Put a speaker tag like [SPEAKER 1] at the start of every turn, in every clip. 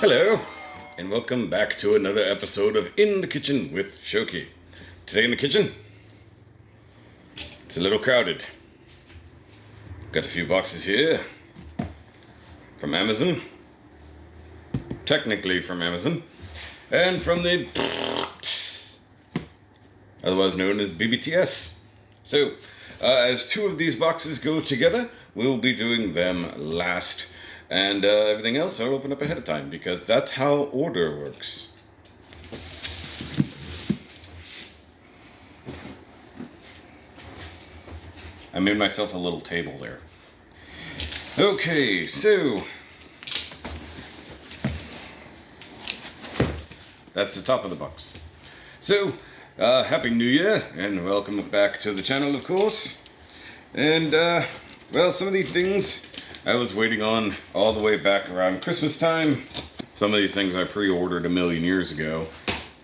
[SPEAKER 1] Hello, and welcome back to another episode of In the Kitchen with Shoky. Today in the kitchen, it's a little crowded. Got a few boxes here from Amazon, technically from Amazon, and from the otherwise known as BBTS. So, as two of these boxes go together, we'll be doing them last. And everything else I'll open up ahead of time because that's how order works. I made myself a little table there. Okay, so that's the top of the box. So, Happy New Year and welcome back to the channel, of course. And, well, some of these things I was waiting on all the way back around Christmas time. Some of these things I pre-ordered a million years ago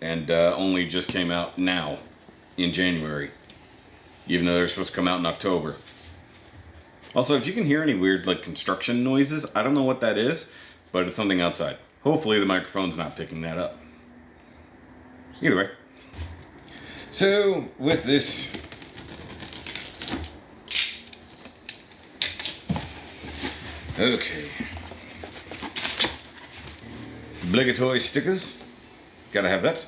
[SPEAKER 1] and only just came out now in January, even though they're supposed to come out in October. Also, if you can hear any weird like construction noises, I don't know what that is, but it's something outside. Hopefully the microphone's not picking that up. Either way. So with this, okay, obligatory stickers, gotta have that.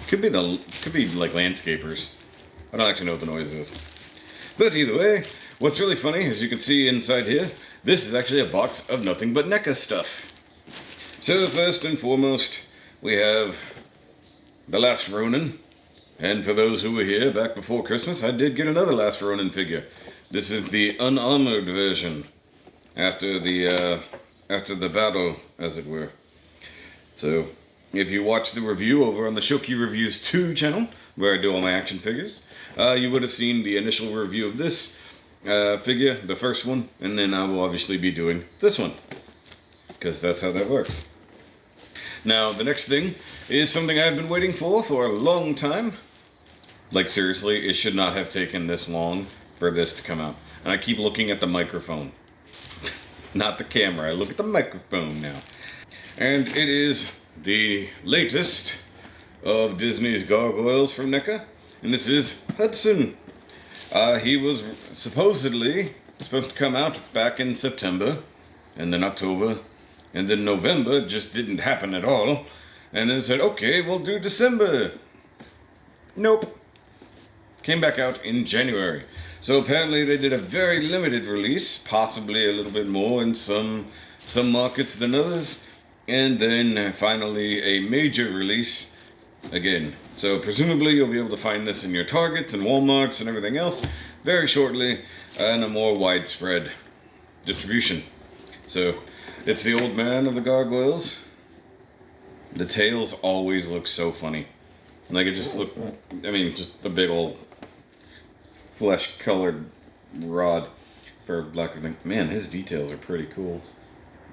[SPEAKER 1] Could be like landscapers. I don't actually know what the noise is. But either way, what's really funny, as you can see inside here, this is actually a box of nothing but NECA stuff. So first and foremost, we have The Last Ronin. And for those who were here back before Christmas, I did get another Last Ronin figure. This is the unarmored version, after the battle, as it were. So, if you watch the review over on the Shoky Reviews 2 channel, where I do all my action figures, you would have seen the initial review of this figure, the first one, and then I will obviously be doing this one, because that's how that works. Now, the next thing is something I've been waiting for a long time. Like, seriously, it should not have taken this long for this to come out. And I keep looking at the microphone. Not the camera, I look at the microphone now. And it is the latest of Disney's gargoyles from NECA. And this is Hudson. He was supposedly supposed to come out back in September, and then October, and then November. Just didn't happen at all. And then said, okay, we'll do December. Nope. Came back out in January. So apparently they did a very limited release, possibly a little bit more in some markets than others, and then finally a major release again. So presumably you'll be able to find this in your Targets and Walmarts and everything else very shortly, and a more widespread distribution. So it's the old man of the gargoyles. The tails always look so funny. Like it just looked, I mean, just a big old flesh-colored rod, for lack of think. Man, his details are pretty cool.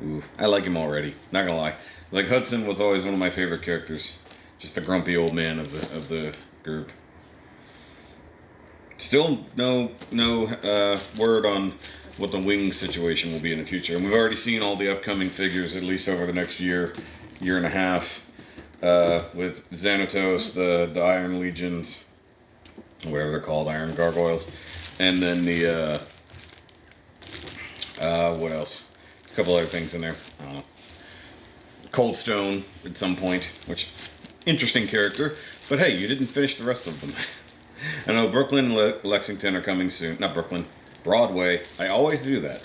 [SPEAKER 1] Ooh, I like him already. Not gonna lie. Like Hudson was always one of my favorite characters. Just the grumpy old man of the group. Still no word on what the wing situation will be in the future. And we've already seen all the upcoming figures, at least over the next year and a half, with Xanatos, the Iron Legions, whatever they're called, Iron Gargoyles, and then the, what else? A couple other things in there, I don't know. Cold Stone at some point, which, interesting character, but hey, you didn't finish the rest of them. I know Brooklyn and Lexington are coming soon, not Brooklyn, Broadway, I always do that.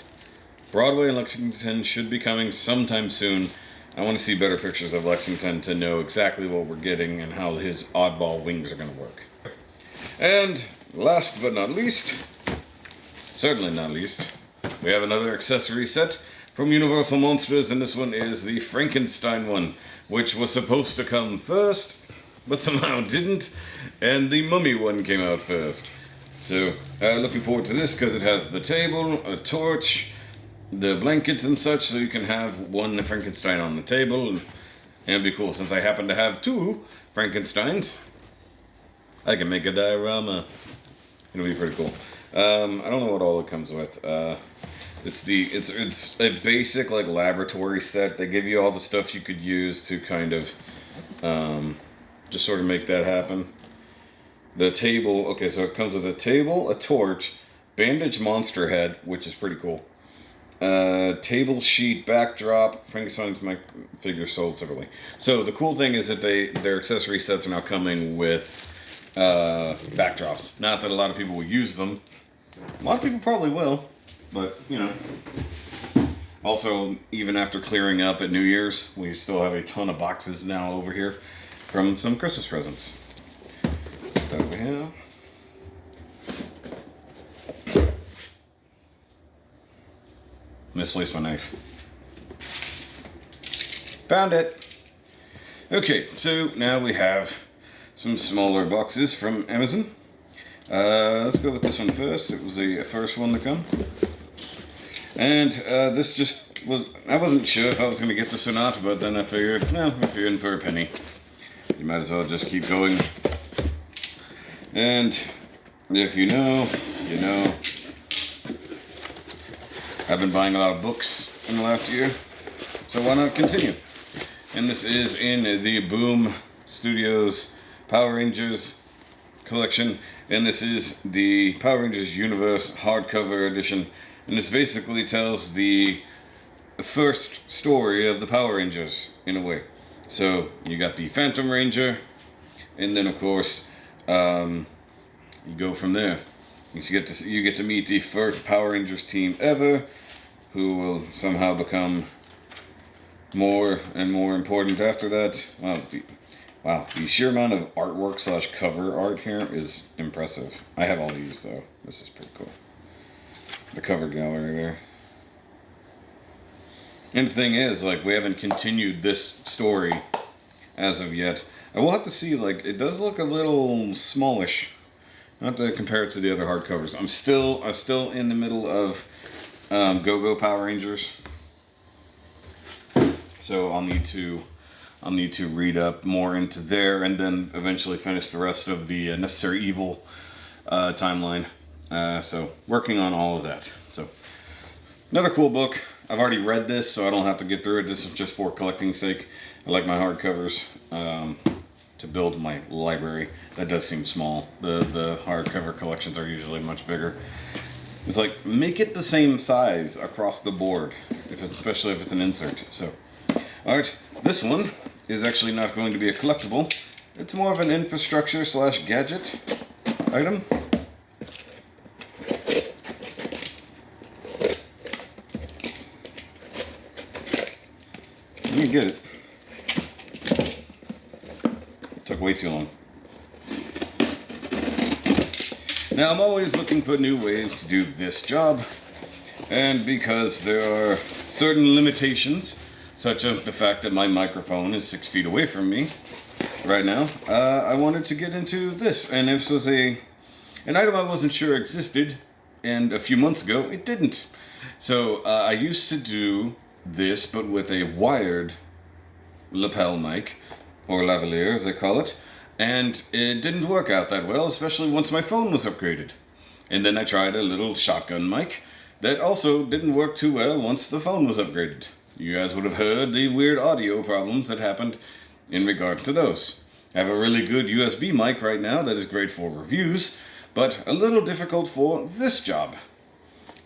[SPEAKER 1] Broadway and Lexington should be coming sometime soon. I want to see better pictures of Lexington to know exactly what we're getting and how his oddball wings are going to work. And last but not least, certainly not least, we have another accessory set from Universal Monsters, and this one is the Frankenstein one, which was supposed to come first, but somehow didn't, and the Mummy one came out first. So, looking forward to this because it has the table, a torch, the blankets and such, so you can have one Frankenstein on the table, and it'd be cool. Since I happen to have two Frankensteins, I can make a diorama. It'll be pretty cool. I don't know what all it comes with. It's a basic like laboratory set. They give you all the stuff you could use to kind of just sort of make that happen. The table, okay, so it comes with a table, a torch, bandage monster head, which is pretty cool. Table sheet backdrop, Frankenstein's my figure sold separately. So the cool thing is that their accessory sets are now coming with backdrops. Not that a lot of people will use them. A lot of people probably will, but you know. Also, even after clearing up at New Year's, we still have a ton of boxes now over here from some Christmas presents that we have. Misplaced my knife. Found it. Okay, so now we have some smaller boxes from Amazon. Let's go with this one first. It was the first one to come. And this just was, I wasn't sure if I was going to get this or not, but then I figured, no, if you're in for a penny, you might as well just keep going. And if you know, you know. I've been buying a lot of books in the last year, so why not continue? And this is in the Boom Studios Power Rangers collection, and this is the Power Rangers Universe hardcover edition, and this basically tells the first story of the Power Rangers in a way. So you got the Phantom Ranger, and then of course you go from there. You get to meet the first Power Rangers team ever, who will somehow become more and more important after that. Wow, the sheer amount of artwork / cover art here is impressive. I have all these though. This is pretty cool. The cover gallery there. And the thing is, like, we haven't continued this story as of yet. I will have to see, like, it does look a little smallish. Not to compare it to the other hardcovers. I'm still in the middle of Go-Go Power Rangers, so I'll need to read up more into there, and then eventually finish the rest of the Necessary Evil timeline. So working on all of that. So another cool book. I've already read this, so I don't have to get through it. This is just for collecting's sake. I like my hardcovers. To build my library. That does seem small. The hardcover collections are usually much bigger. It's like, make it the same size across the board, especially if it's an insert. So, alright, this one is actually not going to be a collectible. It's more of an infrastructure / gadget item. Let me get it. Took way too long. Now, I'm always looking for new ways to do this job, and because there are certain limitations, such as the fact that my microphone is 6 feet away from me right now, I wanted to get into this, and this was an item I wasn't sure existed, and a few months ago it didn't. So I used to do this, but with a wired lapel mic, or lavalier as they call it, and it didn't work out that well, especially once my phone was upgraded. And then I tried a little shotgun mic that also didn't work too well once the phone was upgraded. You guys would have heard the weird audio problems that happened in regard to those. I have a really good USB mic right now that is great for reviews, but a little difficult for this job.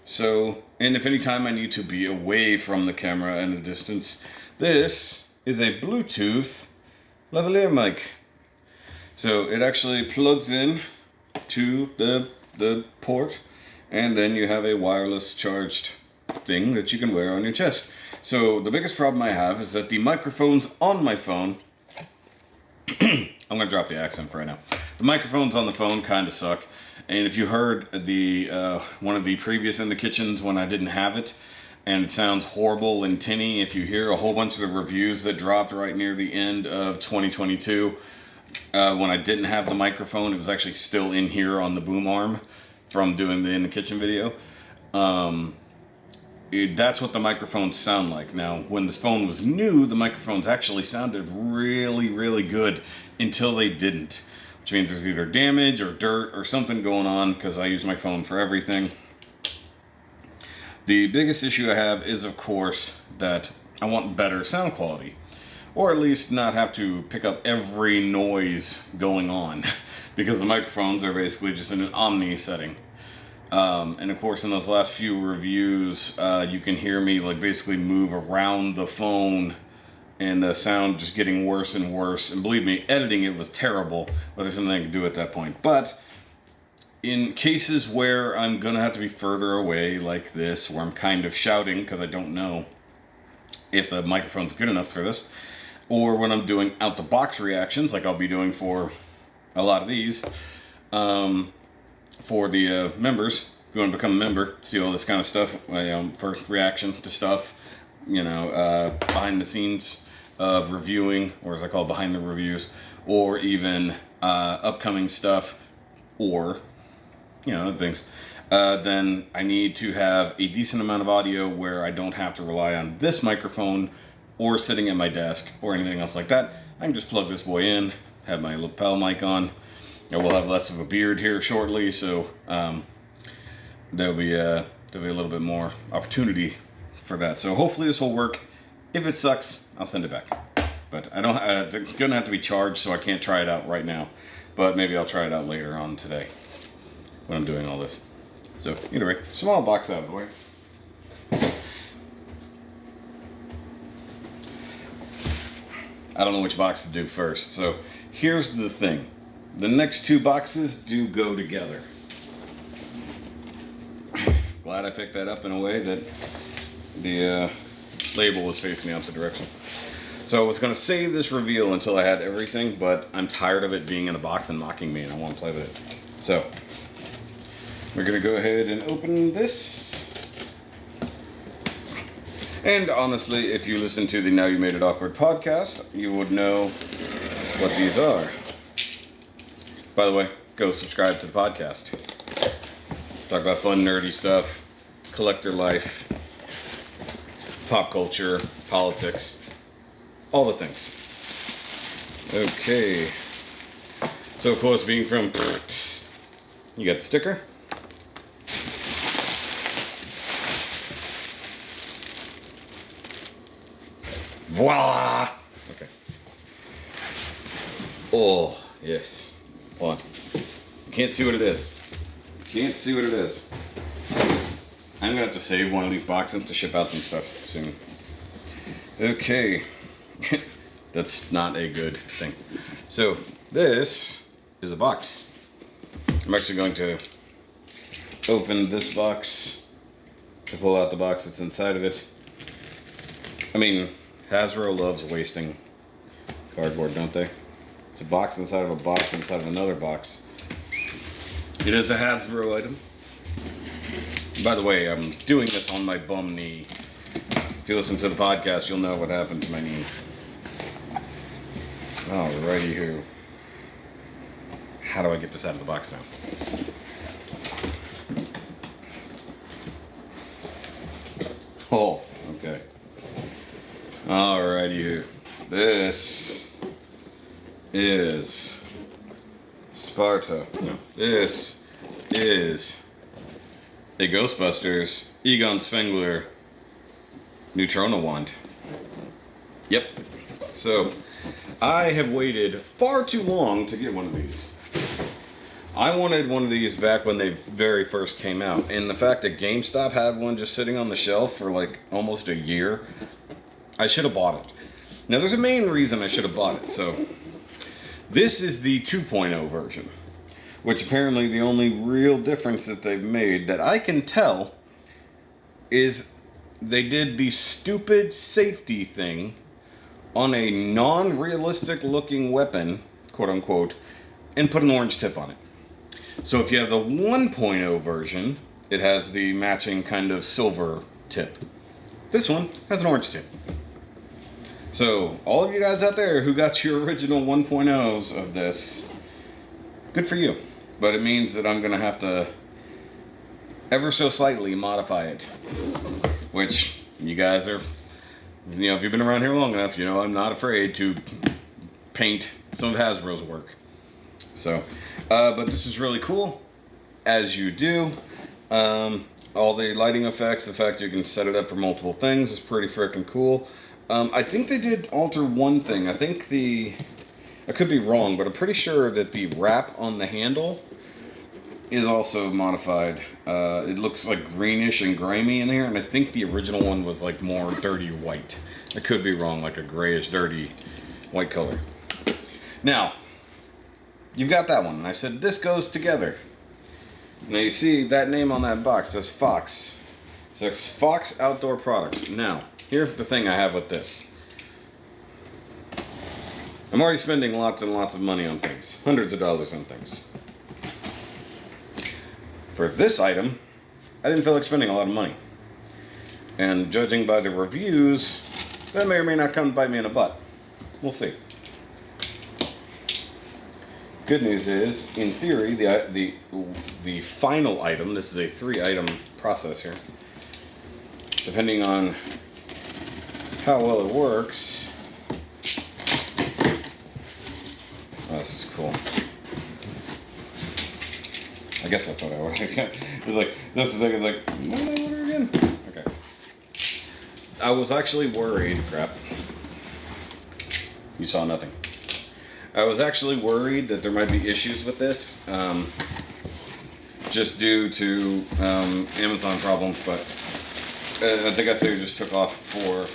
[SPEAKER 1] So, and if any time I need to be away from the camera and the distance, this is a Bluetooth lavalier mic. So it actually plugs in to the port, and then you have a wireless charged thing that you can wear on your chest. So the biggest problem I have is that the microphones on my phone, I'm gonna drop the accent for right now. The microphones on the phone kind of suck. And if you heard the one of the previous In the Kitchens when I didn't have it, and it sounds horrible and tinny, if you hear a whole bunch of the reviews that dropped right near the end of 2022, when I didn't have the microphone, it was actually still in here on the boom arm from doing the In the Kitchen video. That's what the microphones sound like. Now, when this phone was new, the microphones actually sounded really, really good until they didn't. Which means there's either damage or dirt or something going on, because I use my phone for everything. The biggest issue I have is, of course, that I want better sound quality. Or at least not have to pick up every noise going on. Because the microphones are basically just in an omni setting. And of course, in those last few reviews, you can hear me like basically move around the phone, and the sound just getting worse and worse. And believe me, editing it was terrible, but there's something I can do at that point. But in cases where I'm gonna have to be further away, like this, where I'm kind of shouting because I don't know if the microphone's good enough for this, or when I'm doing out the box reactions, like I'll be doing for a lot of these. For the members, if you want to become a member, see all this kind of stuff, first reaction to stuff, behind the scenes of reviewing, or as I call it, behind the reviews, or even upcoming stuff, or other things, then I need to have a decent amount of audio where I don't have to rely on this microphone or sitting at my desk or anything else like that. I can just plug this boy in, have my lapel mic on. We'll have less of a beard here shortly, so there'll be a little bit more opportunity for that. So hopefully this will work. If it sucks, I'll send it back. But I don't. It's gonna have to be charged, so I can't try it out right now. But maybe I'll try it out later on today when I'm doing all this. So either way, small box out of the way. I don't know which box to do first. So here's the thing. The next two boxes do go together. Glad I picked that up in a way that the label was facing the opposite direction. So I was going to save this reveal until I had everything, but I'm tired of it being in a box and mocking me, and I want to play with it. So we're going to go ahead and open this. And honestly, if you listen to the Now You Made It Awkward podcast, you would know what these are. By the way, go subscribe to the podcast. Talk about fun, nerdy stuff, collector life, pop culture, politics, all the things. Okay. So, of course, being from... You got the sticker. Voila! Okay. Oh, yes. Hold on. You can't see what it is. Can't see what it is. I'm gonna have to save one of these boxes to ship out some stuff soon. Okay. That's not a good thing. So, this is a box. I'm actually going to open this box to pull out the box that's inside of it. I mean, Hasbro loves wasting cardboard, don't they? It's a box inside of a box inside of another box. It is a Hasbro item. By the way, I'm doing this on my bum knee. If you listen to the podcast, you'll know what happened to my knee. Alrighty, who? How do I get this out of the box now? Oh, okay. Alrighty, who? This is Sparta. No, this is a Ghostbusters Egon Spengler Neutrona wand. Yep. So, I have waited far too long to get one of these. I wanted one of these back when they very first came out, and the fact that GameStop had one just sitting on the shelf for like almost a year, I should have bought it. Now, there's a main reason I should have bought it. So, this is the 2.0 version, which apparently the only real difference that they've made that I can tell is they did the stupid safety thing on a non-realistic looking weapon, quote unquote, and put an orange tip on it. So if you have the 1.0 version, it has the matching kind of silver tip. This one has an orange tip. So all of you guys out there who got your original 1.0s of this, good for you. But it means that I'm going to have to ever so slightly modify it. Which you guys are, if you've been around here long enough, I'm not afraid to paint some of Hasbro's work. So, but this is really cool, as you do. All the lighting effects, the fact you can set it up for multiple things is pretty freaking cool. I think they did alter one thing. I think I could be wrong, but I'm pretty sure that the wrap on the handle is also modified. It looks like greenish and grimy in here, and I think the original one was like more dirty white. I could be wrong, like a grayish, dirty white color. Now, you've got that one, and I said this goes together. Now you see that name on that box says Fox. It says Fox Outdoor Products. Now, here's the thing I have with this. I'm already spending lots and lots of money on things. Hundreds of dollars on things. For this item, I didn't feel like spending a lot of money. And judging by the reviews, that may or may not come to bite me in the butt. We'll see. Good news is, in theory, the final item, this is a 3-item process here. Depending on how well it works. Oh, this is cool. I guess that's what I ordered. It's like, this is the thing, it's like, what did I order again? Okay. I was actually worried, crap. You saw nothing. I was actually worried that there might be issues with this, just due to Amazon problems, but I think they just took off for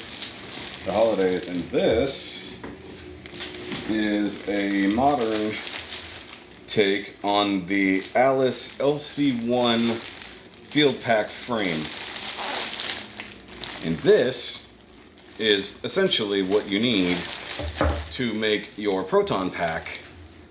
[SPEAKER 1] the holidays, and this is a modern take on the Alice LC1 field pack frame. And this is essentially what you need to make your proton pack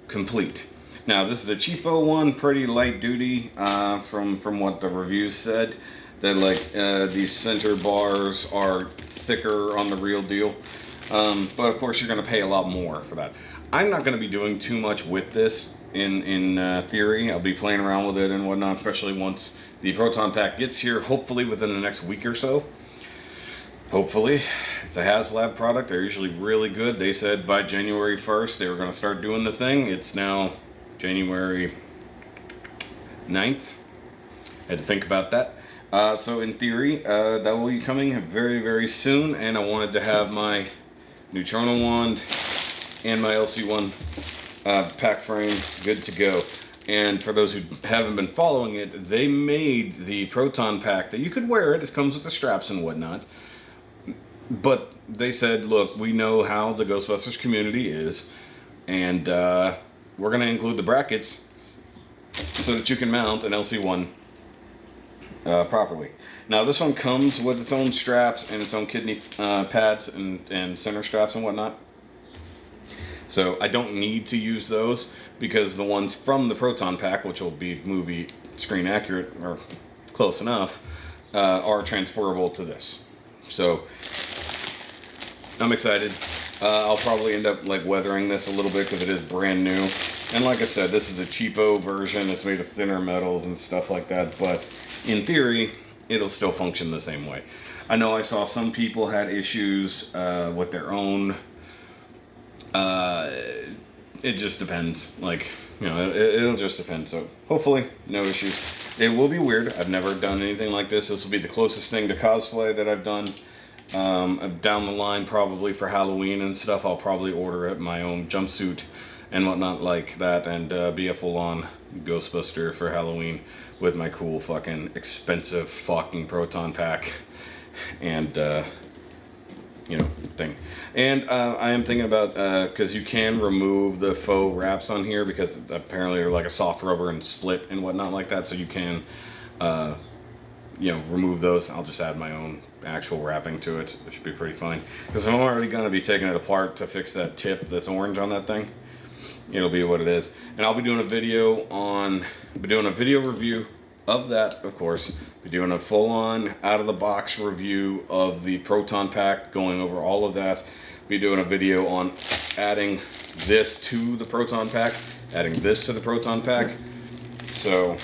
[SPEAKER 1] complete. Now this is a cheapo one, pretty light duty, from what the reviews said, that like these center bars are thicker on the real deal, but of course you're going to pay a lot more for that. I'm not going to be doing too much with this in theory. I'll be playing around with it and whatnot, especially once the proton pack gets here, hopefully within the next week or so. Hopefully. It's a HasLab product. They're usually really good. They said by January 1st they were going to start doing the thing. It's now January 9th. I had to think about that. So in theory, that will be coming very, very soon. And I wanted to have my Neutrona wand and my LC1 pack frame good to go. And for those who haven't been following it, they made the proton pack that you could wear it. It comes with the straps and whatnot. But they said, look, we know how the Ghostbusters community is, and we're going to include the brackets so that you can mount an LC1 properly. Now this one comes with its own straps and its own kidney pads and center straps and whatnot. So I don't need to use those because the ones from the proton pack, which will be movie screen accurate or close enough, are transferable to this. So I'm excited. I'll probably end up like weathering this a little bit because it is brand new. And like I said, this is a cheapo version. It's made of thinner metals and stuff like that. But in theory, it'll still function the same way. I know I saw some people had issues with their own. It just depends. Like, you know, it'll just depend. So hopefully no issues. It will be weird. I've never done anything like this. This will be the closest thing to cosplay that I've done. Down the line, probably for Halloween and stuff, I'll probably order my own jumpsuit and whatnot like that, and be a full-on Ghostbuster for Halloween with my cool fucking expensive fucking proton pack and you know, thing. And I am thinking about, because you can remove the faux wraps on here because apparently they're like a soft rubber and split and whatnot like that, so you can you know, remove those. I'll just add my own actual wrapping to it. It should be pretty fine. Because I'm already going to be taking it apart to fix that tip that's orange on that thing. It'll be what it is. And I'll be doing a video review of that, of course. Be doing a full-on, out-of-the-box review of the proton pack, going over all of that. Be doing a video on adding this to the proton pack, adding this to the proton pack. So,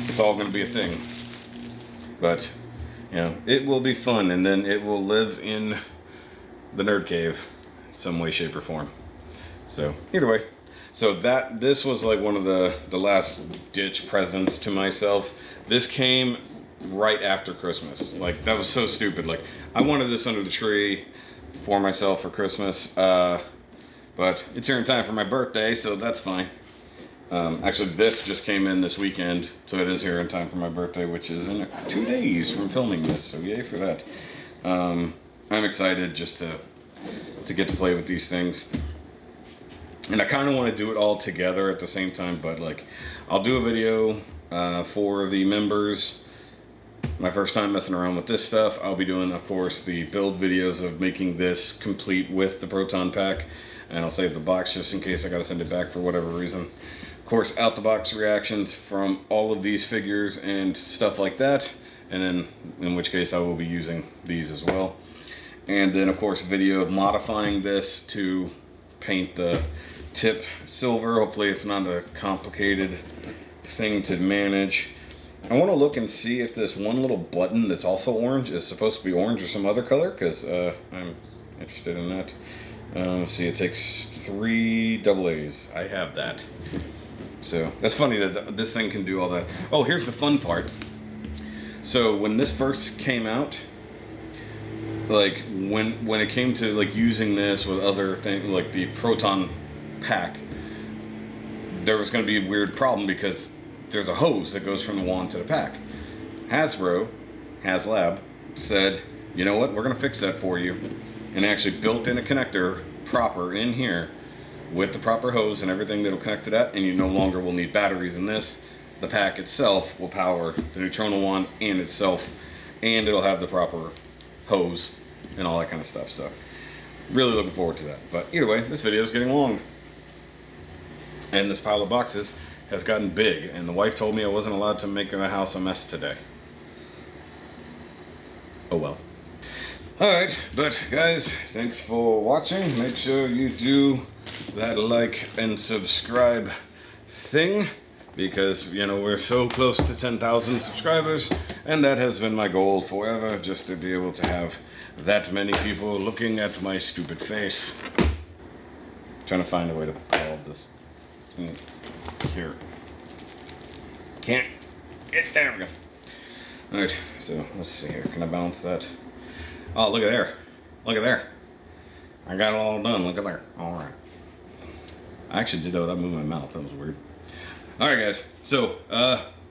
[SPEAKER 1] it's all going to be a thing, but you know, it will be fun, and then it will live in the nerd cave in some way, shape, or form. So either way, So this was like one of the last ditch presents to myself. This came right after Christmas. Like, that was so stupid. Like, I wanted this under the tree for myself for Christmas, but it's here in time for my birthday, so that's fine. Actually, this just came in this weekend, so it is here in time for my birthday, which is in 2 days from filming this, so yay for that. I'm excited just to get to play with these things. And I kind of want to do it all together at the same time, but like, I'll do a video for the members. My first time messing around with this stuff. I'll be doing, of course, the build videos of making this complete with the Proton Pack, and I'll save the box just in case I gotta send it back for whatever reason. Of course, out the box reactions from all of these figures and stuff like that, and then in which case I will be using these as well. And then, of course, video of modifying this to paint the tip silver. Hopefully it's not a complicated thing to manage. I want to look and see if this one little button that's also orange is supposed to be orange or some other color, because I'm interested in that. Let's see, it takes 3 AA's. I have that. So that's funny that this thing can do all that. Oh, here's the fun part. So when this first came out, like when it came to like using this with other things like the Proton Pack, there was going to be a weird problem because there's a hose that goes from the wand to the pack. Hasbro, HasLab, said, you know what, we're going to fix that for you, and actually built in a connector proper in here with the proper hose and everything that'll connect to that, and you no longer will need batteries in this. The pack itself will power the Neutrona wand and itself, and it'll have the proper hose and all that kind of stuff. So really looking forward to that. But either way, this video is getting long, and this pile of boxes has gotten big, and the wife told me I wasn't allowed to make the house a mess today. Oh well. Alright, but guys, thanks for watching. Make sure you do that like and subscribe thing, because, you know, we're so close to 10,000 subscribers, and that has been my goal forever, just to be able to have that many people looking at my stupid face. Trying to find a way to solve this. Here. Can't get there. We go. Alright, so let's see here. Can I balance that? Oh, look at there. Look at there. I got it all done. Look at there. Alright. I actually did that without moving my mouth. That was weird. Alright, guys. So,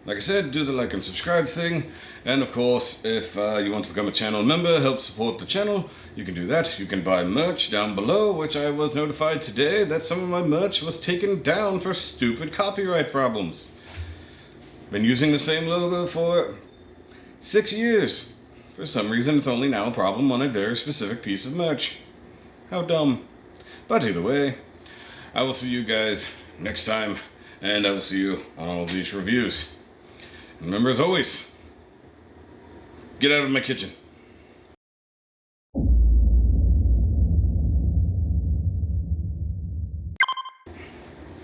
[SPEAKER 1] like I said, do the like and subscribe thing. And of course, if you want to become a channel member, help support the channel, you can do that. You can buy merch down below, which I was notified today that some of my merch was taken down for stupid copyright problems. Been using the same logo for 6 years. For some reason, it's only now a problem on a very specific piece of merch. How dumb. But either way, I will see you guys next time, and I will see you on all of these reviews. Remember, as always, get out of my kitchen.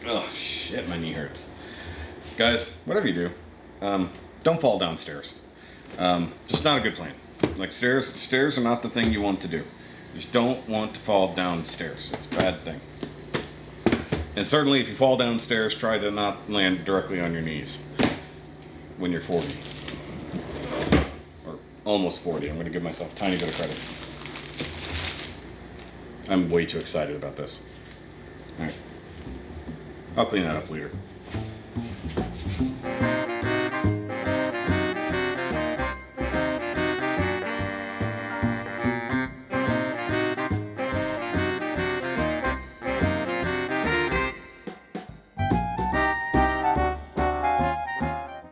[SPEAKER 1] Oh, shit, my knee hurts. Guys, whatever you do, don't fall downstairs. Just not a good plan. Like, stairs are not the thing you want to do. You just don't want to fall downstairs. It's a bad thing. And certainly, if you fall downstairs, try to not land directly on your knees when you're 40. Or almost 40. I'm going to give myself a tiny bit of credit. I'm way too excited about this. Alright. I'll clean that up later.